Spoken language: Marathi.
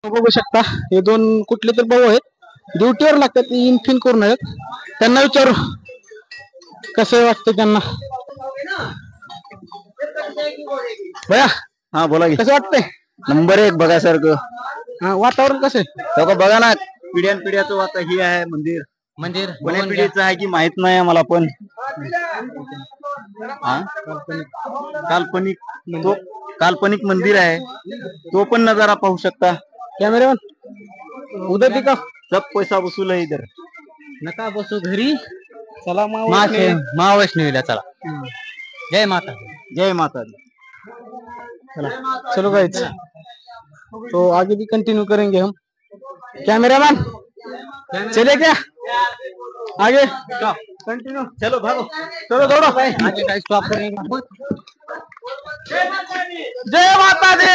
बघू शकता हे दोन कुठले तर भाऊ आहेत ड्युटीवर लागतात इन फिन करून आहेत त्यांना विचारू कसं वाटतं त्यांना भया हा बोला की. कसं वाटतंय नंबर एक बघायसारखं. वातावरण कसं आहे तेव्हा बघा ना पिढ्यान पिढ्याचं आता ही आहे मंदिर कोण्या पिढीचं आहे की माहित नाही मला पण काल्पनिक तो काल्पनिक मंदिर आहे तो पण नजारा पाहू शकता. कॅमेरामॅन उद्या का सब पैसा वसूल आहे इधर. नका बसू घरी चला महावैष्णवीला चला. जय माता जय माता दी. चला चलो गाइस तो आगे भी कंटिन्यू करेंगे हम कैमरामैन चले क्या आगे कंटिन्यू चलो भागो चलो दौड़ो आगे स्टॉप करेंगे. जय माता दी